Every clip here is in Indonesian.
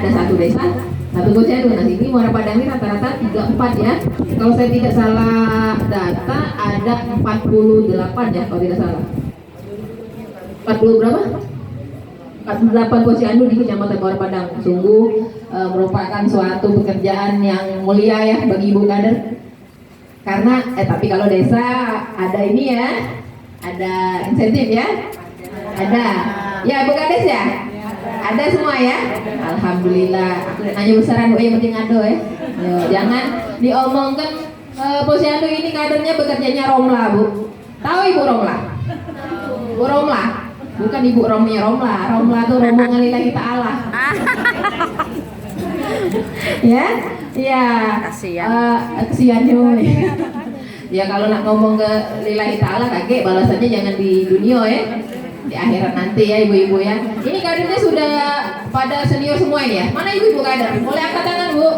ada satu desa, satu posyandu. Nah ini Muara Padang ini rata-rata 34 ya. Kalau saya tidak salah data ada 48 ya kalau tidak salah. 40 berapa? 48 posyandu di Kecamatan Muara Padang. Sungguh merupakan suatu pekerjaan yang mulia ya bagi ibu kader. Karena tapi kalau desa ada ini ya, ada insentif ya, ada ya Bu Kades ya, ada semua ya. Alhamdulillah. Aku nanya besaran Bu yang penting ado ya. Yo, jangan diomongkan posyandu ini kadernya bekerjanya Romla Bu. Tahu Ibu Romla? Bu Romla, bukan Ibu Romnya Romla. Romla tuh rombongan lillahi ta'ala. Ya, ya. Kasihan ya kalau nak ngomong ke lillahi ta'ala kakek balasannya jangan di dunia ya, di akhirat nanti ya ibu-ibu ya. Ini kadernya sudah pada senior semua ini ya. Mana ibu-ibu kader? Boleh angkat tangan Bu.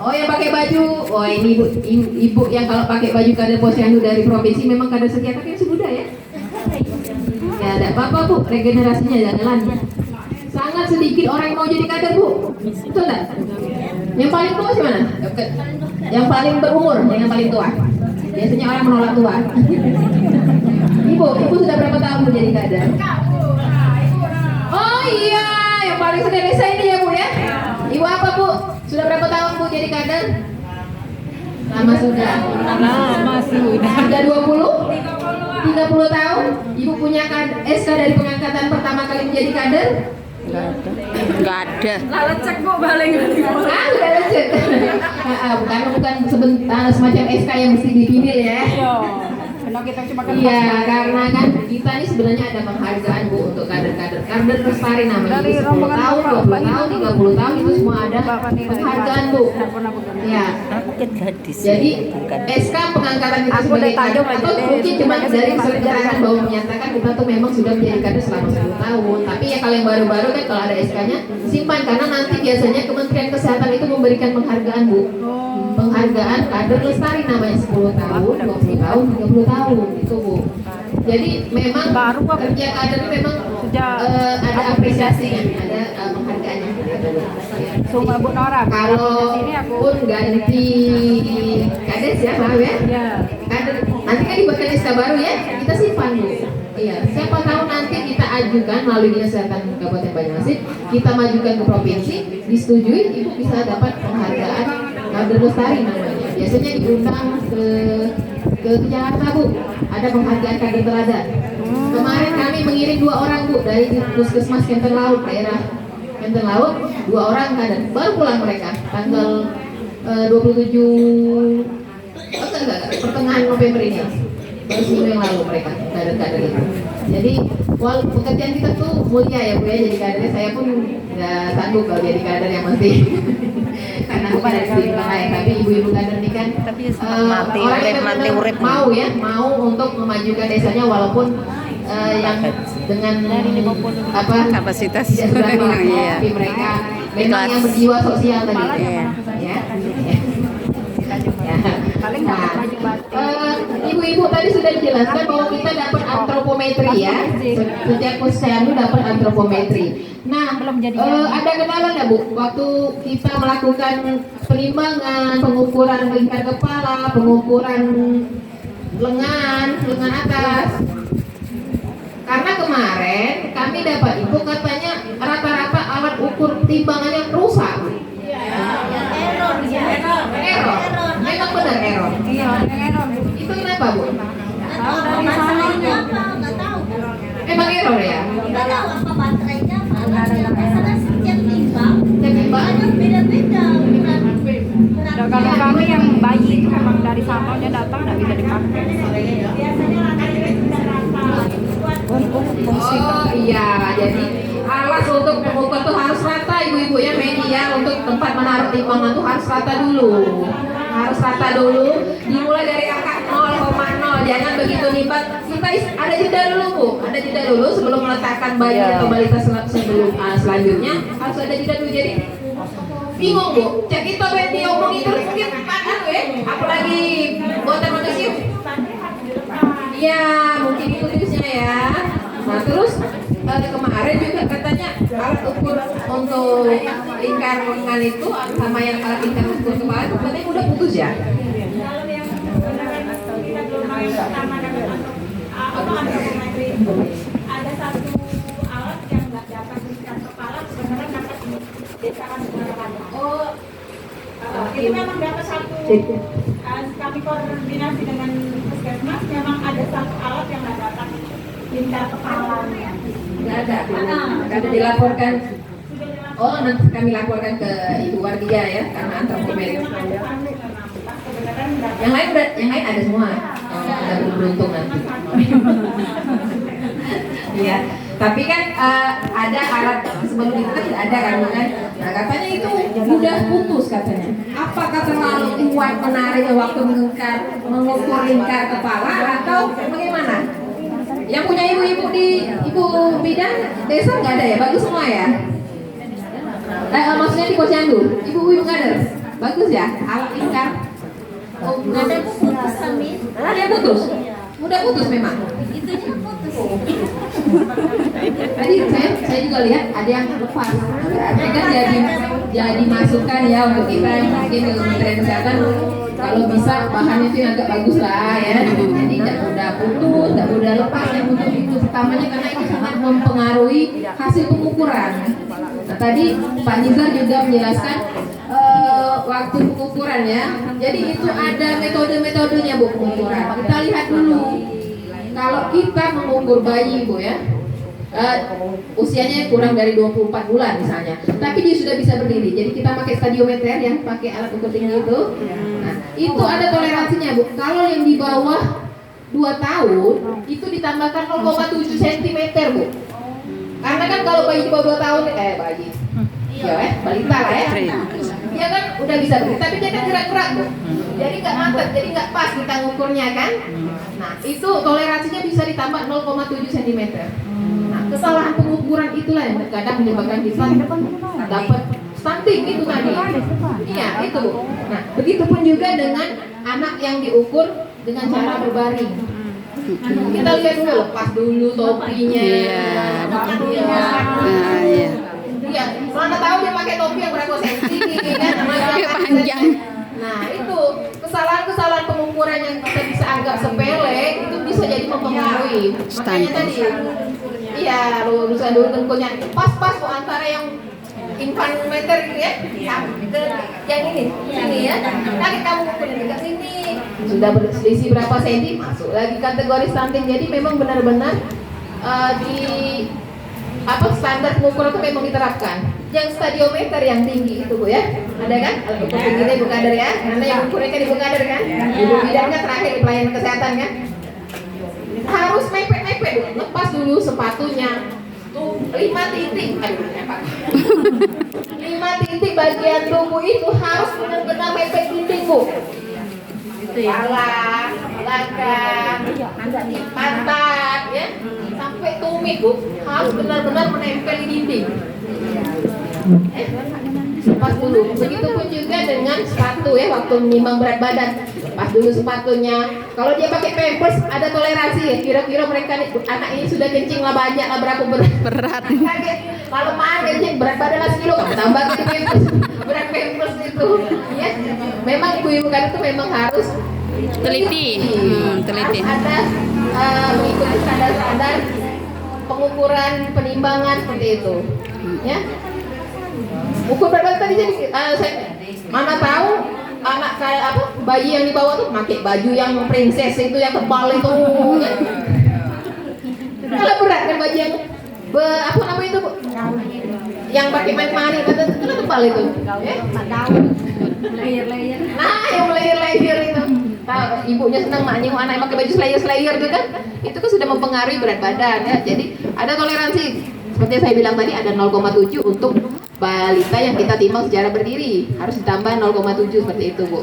Oh yang pakai baju, oh ini ibu yang kalau pakai baju kader posyandu dari provinsi memang kader setia tapi masih muda ya. Ya ada apa-apa Bu, regenerasinya jalan. Sangat sedikit orang yang mau jadi kader Bu. Betul tak? Yang paling tua siapa? Yang paling berumur, yang paling tua. Biasanya orang menolak tua. Ibu sudah berapa tahun Bu jadi kader? Oh iya, yang paling sudah desa ini ya Bu ya. Ibu apa Bu? Sudah berapa tahun Bu jadi kader? Lama sudah. Sudah 20? 30 tahun? Ibu punya SK dari pengangkatan pertama kali menjadi kader? Enggak ada. Lecek Bu balik. Udah lecek. Bukan sebentar semacam SK yang mesti dipilih ya. Kita cuma Iya, karena kan kita ini sebenarnya ada penghargaan Bu untuk kader-kader. Kader lestari namanya. Dari 10 tahun, 20 tahun, 30 tahun itu semua ada penghargaan Bu. Ya. Jadi SK pengangkatan kita sebagai kader atau mungkin cuma dari keterangan bahwa menyatakan kita tuh memang sudah menjadi kader selama 10 tahun. Tapi ya kalau yang baru-baru kan kalau ada SK-nya simpan karena nanti biasanya Kementerian Kesehatan itu memberikan penghargaan Bu. Penghargaan kader lestari namanya 10 tahun, 20 tahun, 30 tahun itu Bu. Jadi memang kerja kader itu memang ada apresiasinya, ada penghargaannya. Semua Bu Nora. Kalau pun ganti kades ya, maaf ya. Kader nanti kan dibuatkan SK baru ya, kita simpan Bu. Iya, siapa tahu nanti kita ajukan melalui Dinas Kesehatan Kabupaten Banyuasin, kita majukan ke provinsi, disetujui, Ibu bisa dapat penghargaan kader lestari namanya. Biasanya diundang ke Jakarta Bu, ada penghargaan kader teladan. Kemarin kami mengirim 2 orang Bu dari Puskesmas Kenten Laut, daerah Kenten Laut, 2 orang kader, baru pulang mereka tanggal 27 pertengahan November ini. Baru seminggu yang lalu mereka kader-kader itu. Jadi pekerjaan kita tuh mulia ya Bu ya, jadi kader. Saya pun nggak sanggup kalau jadi kader yang mesti karena bukan dari lain. Tapi ibu-ibu kader ini kan orang yang mau ya, mau untuk memajukan desanya walaupun yang dengan apa kapasitas tidak sudah tapi mereka memang yang berjiwa sosial tadi ya. Ibu-ibu tadi sudah dijelaskan bahwa kita dapat antropometri ya. Setiap posyandu dapat antropometri. Nah, ada kendala nggak Bu? Waktu kita melakukan penimbangan, pengukuran lingkar kepala, pengukuran lengan atas. Karena kemarin kami dapat info katanya rata-rata alat ukur timbangannya rusak. Error. Memang benar error. Itu kenapa Bu? Tahu dari sananya nggak tahu. Emang error ya? Nggak tahu apa baterainya apa. Karena setiap timbang Timbang. ada beda-beda ukuran. Dan kalau kami yang bayi itu memang dari sana dia datang nggak bisa dipakai. Biasanya Oh iya, jadi alas untuk pengukur tuh harus rata ibu-ibu ya, media untuk tempat menaruh timbangan tuh harus rata dulu. Harus rata dulu, dimulai dari angka 0,0, jangan begitu nimbang. Kita ada jeda dulu Bu, ada jeda dulu sebelum meletakkan bayi atau balita sebelum selanjutnya harus ada jeda dulu. Jadi bingung Bu, cek itu diomongin terus mungkin panas apalagi buatan manusia. Iya, mungkin itu tips-nya ya. Nah terus kemarin juga katanya alat ukur untuk lingkar lengan itu sama yang alat lingkar ukur kepala itu katanya udah putus ya? Kalau yang kita belum pertama antropometri itu ada satu alat yang nggak dapat lingkar kepala sebenarnya dapat ditahan kepala. Oh, Itu memang dapat satu. Kami koordinasi dengan puskesmas memang ada satu alat yang nggak dapat lingkar kepalanya. nggak ada. Karena dilaporkan. Oh, nanti kami laporkan ke Ibu Wardia ya, karena antropometri. Yang lain ada semua. Ada beruntung nanti. Iya. Tapi kan ada alat sebelum itu kan tidak ada kan? Nah katanya itu mudah putus katanya. Apakah terlalu kuat menarik waktu mengukur lingkar kepala atau bagaimana? Yang punya ibu-ibu di ibu bidan desa nggak ada ya? Bagus semua ya? Maksudnya di posyandu, ibu-ibu nggak ada? Bagus ya? Alat lingkar? Oh, Ada putus kami. ada yang putus? Mudah putus memang. Itunya putus. Tadi saya juga lihat ada yang lepas. Berarti kan jadi masukan ya untuk kita yang mungkin ke Kementerian Kesehatan kalau bisa bahannya itu yang agak bagus lah ya. Jadi tidak mudah putus, tidak mudah lepas yang untuk itu utamanya karena itu sangat mempengaruhi hasil pengukuran. Nah, tadi Pak Nizar juga menjelaskan waktu pengukuran ya. Jadi itu ada metode-metodenya Bu pengukuran. Kita lihat dulu. Kalau kita mengukur bayi Bu ya, usianya kurang dari 24 bulan misalnya, tapi dia sudah bisa berdiri. Jadi kita pakai stadiometer yang pakai alat ukur tinggi itu. Nah, itu ada toleransinya Bu. Kalau yang di bawah 2 tahun itu ditambahkan 0,7 cm Bu. Karena kan kalau bayi di bawah 2 tahun bayi. Ya, balita lah ya. Dia kan udah bisa berdiri, tapi dia kan gerak-gerak Bu. Jadi nggak mantap, jadi nggak pas kita ngukurnya kan. Nah, itu toleransinya bisa ditambah 0,7 cm. Nah, kesalahan pengukuran itulah yang kadang menyebabkan kita dapat stunting itu tadi. Iya, itu. Nah, begitupun juga dengan anak yang diukur dengan cara berbaring. Kita lihat dulu, lepas dulu topinya. Iya. Iya, mana tahu dia pakai topi yang berapa senti kan? Panjang. Nah, itu kesalahan-kesalahan pengukuran yang kita bisa anggap sepele itu bisa jadi mempengaruhi. Makanya tadi, iya, lulusan dulu tentunya pas-pas tuh antara yang infant meter gitu ya, yang ini ya. Nanti kamu ukurin dekat sini, sudah berselisih berapa senti, masuk lagi kategori stunting. Jadi memang benar-benar di standar pengukuran itu memang diterapkan. Yang stadiometer yang tinggi itu Bu ya, ada kan? Alat ukur tinggi Ibu Kader ya, karena yang ukurnya kan Ibu Kader kan, Ibu Bidan kan terakhir di pelayanan kesehatan kan. Harus mepet-mepet Bu, lepas dulu sepatunya. Tuh 5 titik, aduh apa? 5 titik bagian tubuh itu harus benar-benar mepet dinding Bu. Kepala, belakang, pantat ya, sampai tumit Bu, harus benar-benar menempel di dinding. Lepas dulu. Begitupun juga dengan sepatu ya, waktu menimbang berat badan. Lepas dulu sepatunya. Kalau dia pakai pampers ada toleransi ya. Kira-kira mereka anak ini sudah kencing lah banyak lah berapa berat. Kaget. Kalau mah kencing berat badan lah sekilo, tambah ke pampers. Berat pampers itu. Ya. Memang ibu-ibu kan itu memang harus Teliti. Teliti. Harus ada mengikuti standar-standar pengukuran penimbangan seperti itu. Ya. Ukur berat tadi jadi saya mana tahu anak kayak bayi yang dibawa tuh pakai baju yang princess itu yang tebal itu. Kalau berat kan baju yang apa namanya itu Bu? Yang pakai main-main itu tebal itu. Layer-layer. Nah, yang layer-layer itu. Tahu ibunya senang maknya anak yang pakai baju slayer-slayer itu kan. Itu kan sudah mempengaruhi berat badan ya. Jadi ada toleransi. Seperti yang saya bilang tadi ada 0,7 untuk balita yang kita timbang secara berdiri, harus ditambah 0,7 seperti itu Bu.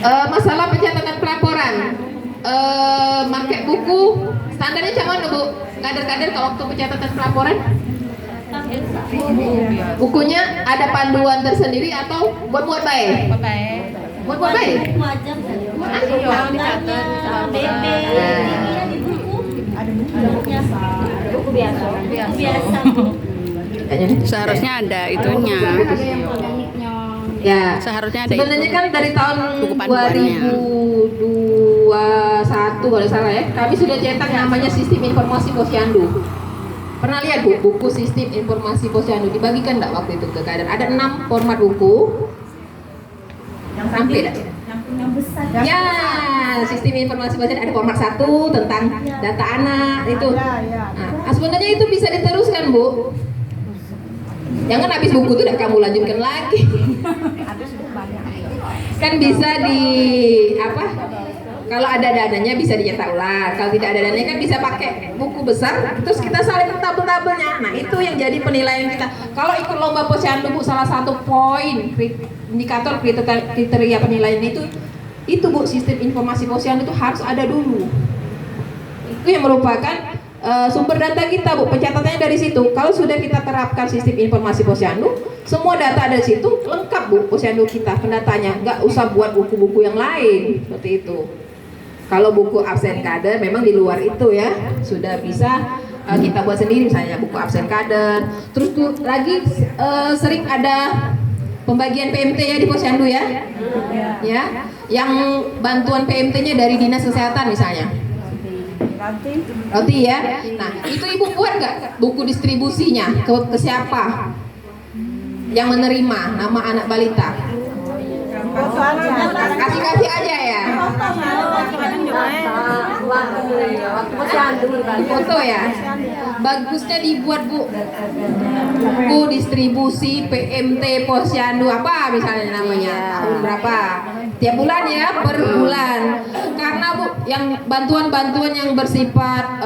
Masalah pencatatan pelaporan, market buku standarnya macam mana Bu? Kader-kader kalau waktu pencatatan pelaporan, bukunya ada panduan tersendiri atau buat baik? Buat baik? Wajib. BP tingginya di buku. Buku biasa. Kayaknya nih. Seharusnya ada itunya. Ada yang organiknya. Ya. Seharusnya ada Sebenarnya itu. kan dari tahun Buku panduannya. 2021 kalau salah ya, kami sudah cetak namanya Sistem Informasi Posyandu. Pernah lihat Bu, buku Sistem Informasi Posyandu dibagikan nggak waktu itu ke kader? Ada 6 format buku. Yang Sampai dah. yang besar. Ya, Sistem Informasi Posyandu ada format 1 tentang data anak itu. Nah, sebenarnya itu bisa diteruskan Bu. Jangan habis buku itu udah kamu lanjutkan lagi. Kan bisa di apa? Kalau ada dananya bisa dicetak ulang. Kalau tidak ada dananya kan bisa pakai buku besar. Terus kita salin tabel-tabelnya. Nah itu yang jadi penilaian kita. Kalau ikut lomba posyandu Bu, salah satu poin indikator kriteria penilaian itu Bu, sistem informasi posyandu itu harus ada dulu. Itu yang merupakan sumber data kita Bu, pencatatannya dari situ. Kalau sudah kita terapkan sistem informasi posyandu, semua data ada di situ, lengkap Bu posyandu kita pendatanya, nggak usah buat buku-buku yang lain seperti itu. Kalau buku absen kader memang di luar itu ya, sudah bisa kita buat sendiri, misalnya buku absen kader. Terus tuh lagi sering ada pembagian PMT ya di posyandu ya, ya, yang bantuan PMT-nya dari dinas kesehatan misalnya. Roti ya. Nah, itu Ibu buat nggak buku distribusinya ke siapa yang menerima nama anak balita? Kasih aja ya. Foto ya. Bagusnya dibuat Bu. Buku distribusi PMT posyandu apa misalnya namanya, tahun berapa? Tiap bulan ya, per bulan. Karena Bu, yang bantuan-bantuan yang bersifat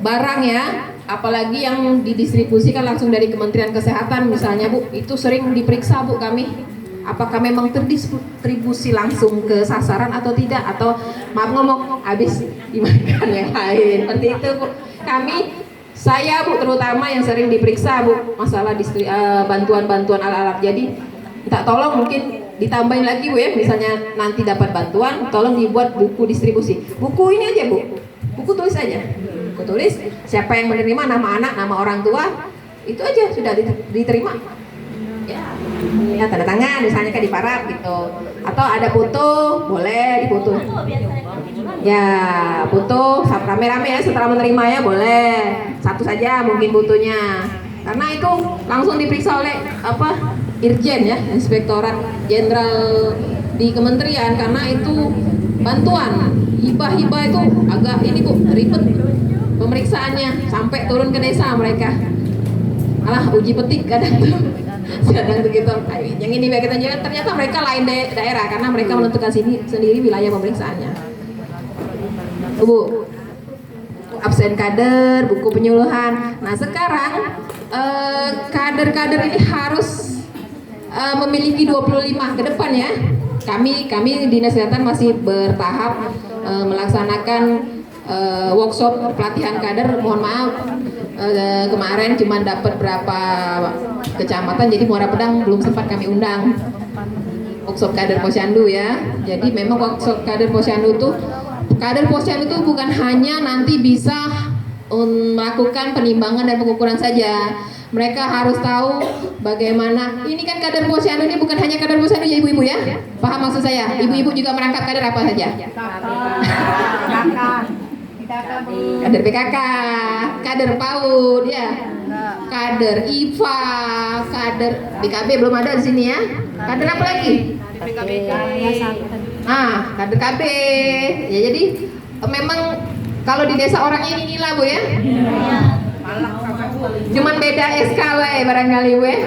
barang ya, apalagi yang didistribusikan langsung dari Kementerian Kesehatan misalnya Bu, itu sering diperiksa Bu kami. Apakah memang terdistribusi langsung ke sasaran atau tidak, atau maaf ngomong habis dimakan yang lain. Seperti itu Bu. Saya Bu terutama yang sering diperiksa Bu masalah bantuan-bantuan alat-alat. Jadi minta tolong mungkin ditambahin lagi Bu ya, misalnya nanti dapat bantuan, tolong dibuat buku distribusi. Buku ini aja Bu, buku tulis aja. Buku tulis siapa yang menerima, nama anak, nama orang tua, itu aja sudah diterima. Ya, tanda tangan misalnya kan di parap gitu, atau ada foto boleh difoto ya, foto rame-rame ya setelah menerima ya, boleh satu saja mungkin fotonya, karena itu langsung diperiksa oleh Irjen ya, Inspektorat Jenderal di Kementerian, karena itu bantuan hibah itu agak ini Bu, ribet pemeriksaannya sampai turun ke desa, mereka malah uji petik kadang tuh. Sedang begitu, yang ini bagian jalan ternyata mereka lain daerah karena mereka menentukan sendiri wilayah pemeriksaannya. Bu, absen kader, buku penyuluhan. Nah sekarang kader-kader ini harus memiliki 25 ke depan ya. Kami Dinas Kesehatan masih bertahap melaksanakan workshop pelatihan kader. Mohon maaf kemarin cuma dapat berapa kecamatan, jadi Muara Pedang belum sempat kami undang workshop kader posyandu ya. Jadi memang workshop kader posyandu tuh bukan hanya nanti bisa melakukan penimbangan dan pengukuran saja. Mereka harus tahu bagaimana, ini kan kader posyandu ini bukan hanya kader posyandu ya ibu-ibu ya, paham maksud saya? Ibu-ibu juga merangkap kader apa saja? Kader PKK, kader PAUD ya, kader IFA, kader BKB belum ada di sini ya. Kader apa lagi? Nah, kader KB. Ya jadi memang kalau di desa orangnya ini lah Bu ya. Cuman beda SK barangkali Bu ya.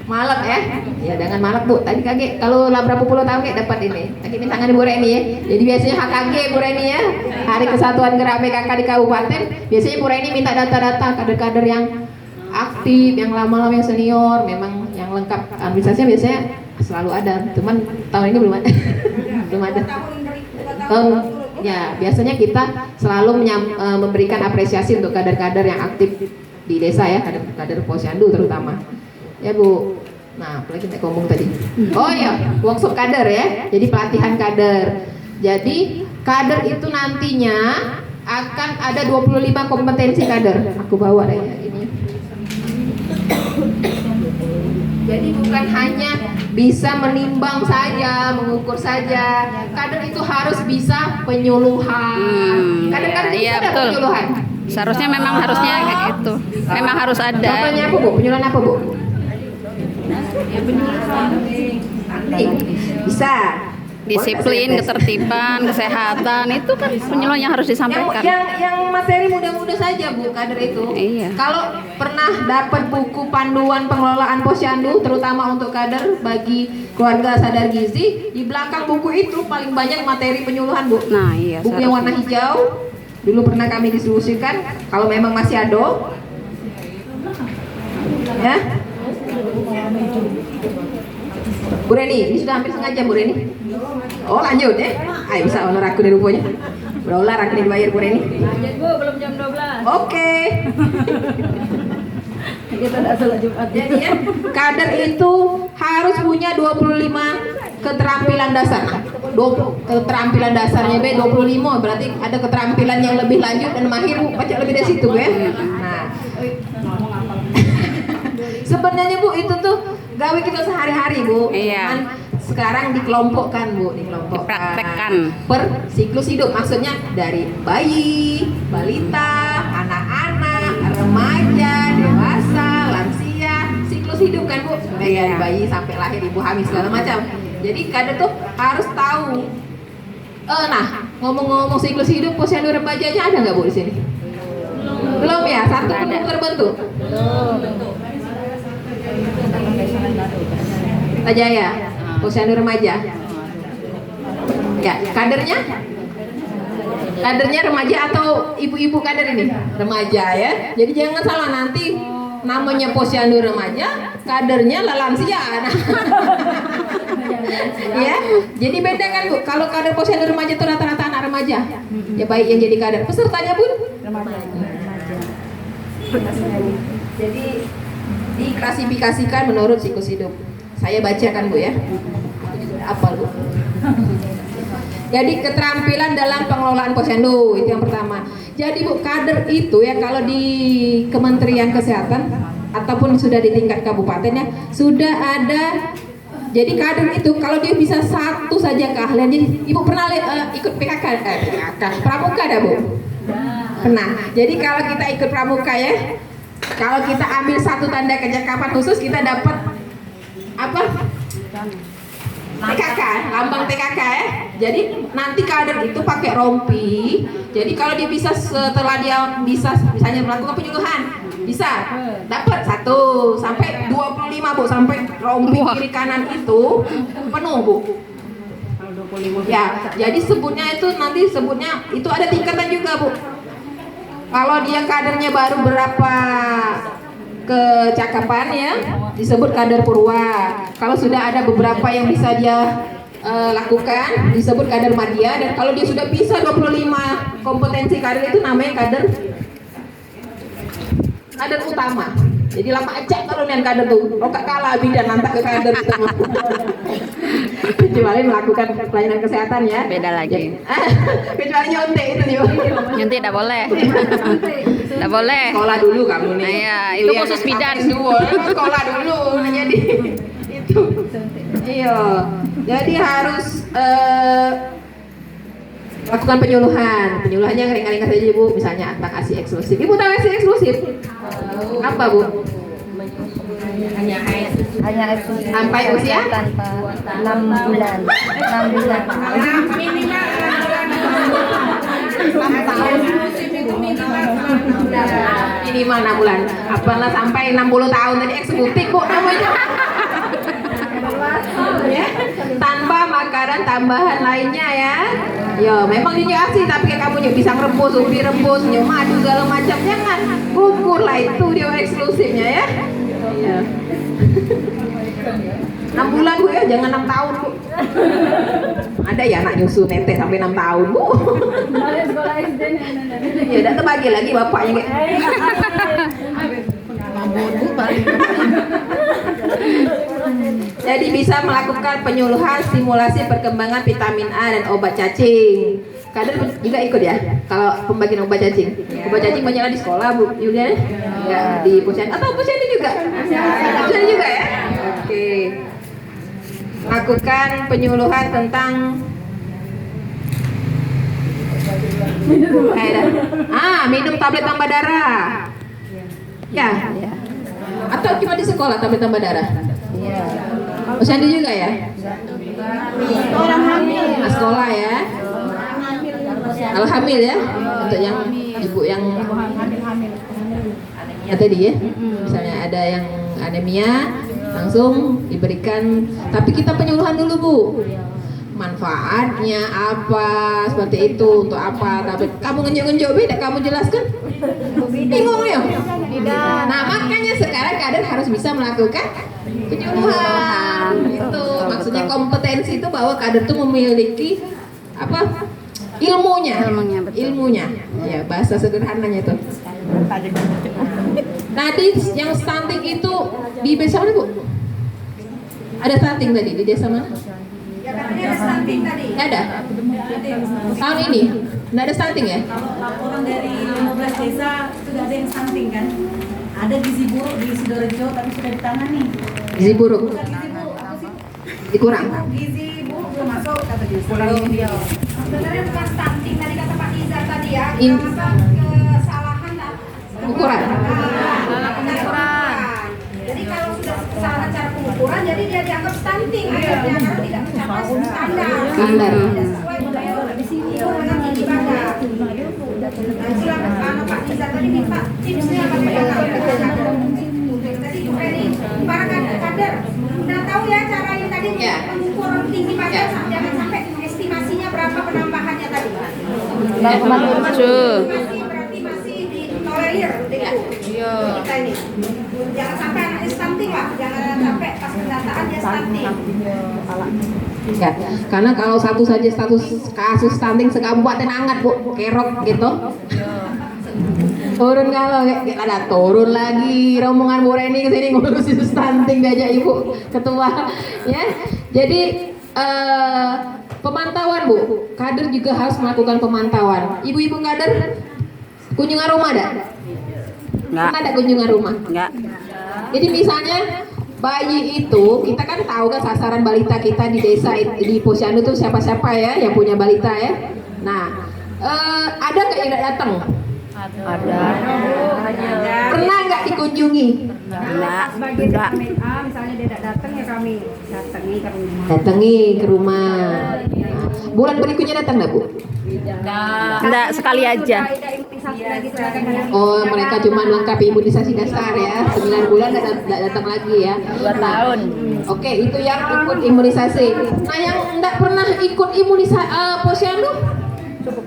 Malak ya. Ya jangan malak Bu. Tadi kaget kalau lah berapa puluh tahun kayak dapat ini. Lagi ini tangan Bu Reni ya. Jadi biasanya HKG Bu Reni ya. Hari Kesatuan Gerak PKK di Kabupaten. Biasanya Bu Reni minta data-data kader-kader yang aktif, yang lama-lama, yang senior, memang yang lengkap administrasinya biasanya selalu ada. Cuman tahun ini belum ada. Belum ada. Ya biasanya kita selalu memberikan apresiasi untuk kader-kader yang aktif di desa ya, kader posyandu terutama. Ya Bu. Nah, apalagi saya ngomong tadi. Oh ya, workshop kader ya. Jadi pelatihan kader. Jadi kader itu nantinya akan ada 25 kompetensi kader. Aku bawa deh ya, ini. Jadi bukan hanya bisa menimbang saja, mengukur saja. Kader itu harus bisa penyuluhan. Kader-kader itu iya, ada betul. penyuluhan. Seharusnya memang harusnya kayak gitu. Memang harus ada. Contohnya apa, Bu? Penyuluhan apa, Bu? Bisa. Disiplin, ketertiban, kesehatan itu kan penyuluhan yang harus disampaikan. Yang materi mudah-mudah saja, Bu, kader itu. Iya. Kalau pernah dapat buku panduan pengelolaan posyandu terutama untuk kader bagi keluarga sadar gizi, di belakang buku itu paling banyak materi penyuluhan, Bu. Nah, iya. Buku yang warna hijau dulu pernah kami distribusikan, kalau memang masih ada. Ya. Bu Reni, ini sudah hampir setengah jam, Bu Reni. Oh, lanjut ya. Ayo bisa honor aku di rupanya. Berolah aku dibayar, Bu Reni. Lanjut Bu, belum jam 12. Oke. Kita tidak salat Jumat. Jadi ya, kader itu harus punya 25 keterampilan dasar. Nah, 20 keterampilan dasarnya B 25, berarti ada keterampilan yang lebih lanjut dan mahir, Bu. Baca lebih dari situ, Bu ya. Nah. Sebenarnya, Bu, itu tuh gawe kita sehari-hari, Bu. Iya. Cuman sekarang dikelompokkan, Bu, dikelompokkan. Dipraktekkan. Per siklus hidup, maksudnya dari bayi, balita, anak-anak, remaja, dewasa, lansia, siklus hidup kan, Bu. Dari Iya. bayi sampai lahir, ibu hamil segala macam. Jadi kader tuh harus tahu. Nah, ngomong-ngomong siklus hidup posyandu remajanya ada nggak, Bu, di sini? Belum ya, satu pun belum terbentuk. Tajaya, posyandu remaja. Ya, kadernya? Kadernya remaja atau ibu-ibu kader ini? Remaja ya. Jadi jangan salah, nanti namanya posyandu remaja, kadernya lansia. Nah. Ya, jadi beda kan, Bu. Kalau kader posyandu remaja itu rata-rata anak remaja. Ya baik yang jadi kader. Pesertanya pun remaja. Jadi diklasifikasikan menurut siklus hidup. Saya bacakan, Bu ya. Apa, Bu? Jadi keterampilan dalam pengelolaan posyandu itu yang pertama. Jadi, Bu, kader itu ya kalau di Kementerian Kesehatan ataupun sudah di tingkat kabupaten ya sudah ada. Jadi kader itu kalau dia bisa satu saja keahlian. Jadi Ibu pernah ikut PKK? Pramuka ada, Bu? Pernah. Jadi kalau kita ikut pramuka ya, kalau kita ambil satu tanda kecakapan khusus kita dapat apa? TKK, lambang TKK ya. Jadi nanti kader itu pakai rompi. Jadi kalau dia bisa setelah dia bisa misalnya melakukan penyuluhan, bisa dapat 1 sampai 25, Bu, sampai rompi kiri kanan itu penuh, Bu. Ya, jadi sebutnya itu nanti sebutnya itu ada tingkatan juga, Bu. Kalau dia kadernya baru berapa kecakapan ya disebut kader purwa. Kalau sudah ada beberapa yang bisa dia lakukan disebut kader madya, dan kalau dia sudah bisa 25 kompetensi kader itu namanya kader utama. Jadi lama aja kalau dengan kader tuh rokak kalah bidan nanti ke kader itu. Kecuali melakukan pelayanan kesehatan ya. Beda lagi. Kecuali nyontek itu nih. Nyuntik tidak boleh. Tidak boleh. Sekolah dulu kamu nih. Iya, itu khusus bidan. Sekolah dulu nanya di itu. Iya. Jadi harus lakukan penyuluhan. Penyuluhannya ringan-ringan saja, Bu. Misalnya tentang ASI eksklusif. Ibu tahu ASI eksklusif? Apa, Bu? Hanya eksklusif Sampai usia? tanpa 6 bulan. 6 bulan. Minimal 6 bulan. Apalah sampai 60 tahun tadi eksekutif, Bu, namanya. Ya, tanpa makanan tambahan lainnya ya. Ya, memang dia ASI tapi kamu juga bisa ngerebus, ubi rebus, madu segala macam, jangan gugur lah itu dia eksklusifnya ya. Iya. 6 bulan, Bu ya, jangan 6 tahun, Bu. Ada ya anak nyusu netes sampai 6 tahun, Bu. Sekolah SD. Ya udah terbagi lagi bapaknya kayak. Jadi bisa melakukan penyuluhan simulasi perkembangan vitamin A dan obat cacing. Kader juga ikut ya? Kalau pembagian obat cacing. Obat cacing banyak di sekolah Bu Yulia ya? Ya, di posyandu atau posyandu juga? Posyandu juga ya? Oke. Lakukan penyuluhan tentang minum tablet tambah darah. Ya. Atau cuma di sekolah tablet tambah darah? Iya. Posyandu juga ya? Nah, sekolah ya. Kalau hamil ya, untuk yang ibu yang ya tadi ya, misalnya ada yang anemia, langsung diberikan. Tapi kita penyuluhan dulu Bu, manfaatnya apa, seperti itu, untuk apa. Tapi kamu ngenjuk-ngenjuk beda, kamu jelaskan, bingung ya. Nah makanya sekarang kader harus bisa melakukan penyuluhan. Itu maksudnya kompetensi itu bahwa kader itu memiliki apa? Ilmunya. Ya, bahasa sederhananya itu. Tadi yang stunting itu di desa mana Bu? Ada stunting tadi di desa mana? Ya katanya ada stunting tadi. Nggak ada. Tahun ini nggak ada stunting ya? Kalau laporan dari 15 desa sudah ada yang stunting kan? Ada gizi buruk di Sidoarjo tapi sudah ditangani. Gizi buruk. Bukan gizi buruk, apa sih? Dikurang. Gizi buruk belum masuk kata dia. Kurang dia. Sebenarnya bukan stunting tadi kata Pak Iza tadi ya. In- Kita kesalahan Ukuran. pengukuran. Jadi kalau sudah kesalahan cara pengukuran, jadi dia dianggap stunting akhirnya karena tidak mencapai standar. Standar. Tidak sesuai dengan tinggi badan. Nah, silakan Pak Iza tadi minta tipsnya apa tadi Bu Eri, para kader udah tahu ya caranya tadi Ya. mengukur tinggi badan, jangan sampai estimasinya berapa penambahannya tadi. 7. Masih berarti masih ditolerir kita ini. Jangan sampai anaknya stunting lah, jangan sampai pas pendataan dia stunting. Ya, karena kalau satu saja status kasus stunting sekabupaten angkat Bu, kerok gitu. Turun kalau ada turun lagi rombongan Bu Reni ke sini ngurusin stunting diajak Ibu ketua ya. Jadi pemantauan Bu, kader juga harus melakukan pemantauan. Ibu-ibu kader kunjungan rumah ada? Enggak. Ada kunjungan rumah? Enggak. Jadi misalnya bayi itu, kita kan tahu kan sasaran balita kita di desa, di posyandu itu siapa-siapa ya yang punya balita ya. Nah, ada nggak yang nggak datang? Ada. Pernah nggak dikunjungi? Enggak. Sebagai DKMA, misalnya dia tidak datang ya kami datangi ke rumah. Datangi ke rumah. Nah, bulan berikutnya datang nggak Bu? Enggak, sekali aja. Oh, mereka cuma lengkapi imunisasi dasar ya. 9 bulan nggak datang lagi ya. 2 tahun. Oke, itu yang ikut imunisasi. Nah, yang nggak pernah ikut imunisasi posyandu?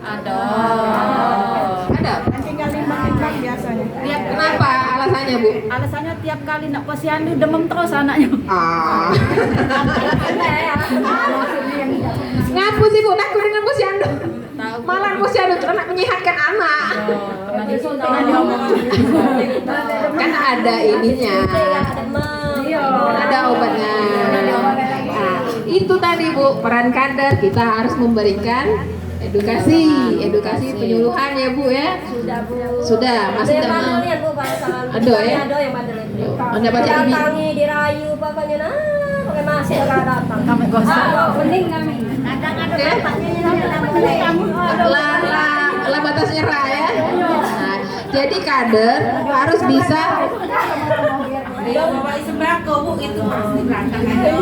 Ada. Tinggal limbang-limbang biasanya. Kenapa? Alasannya Bu? Alasannya tiap kali nak posyandu demam terus anaknya. Ah. Ngapu sih Bu, takut dengan posyandu. Malah posyandu itu anak menyehatkan anak. Kan ada ininya. Ada obatnya. Nah, itu tadi Bu, peran kader kita harus memberikan edukasi penyuluhan ya Bu ya. Sudah, masih Ada lihat Bu Aduh ya. Ada yang ada lagi. Anda baca di Datangi dirayu pokoknya nah pakai masih enggak datang. Kami gosok. Mending kami. Kadang ada bapaknya lah batas nyerah ya. Nah, jadi kader harus bisa Bawa sembako Bu itu pasti berangkat aja.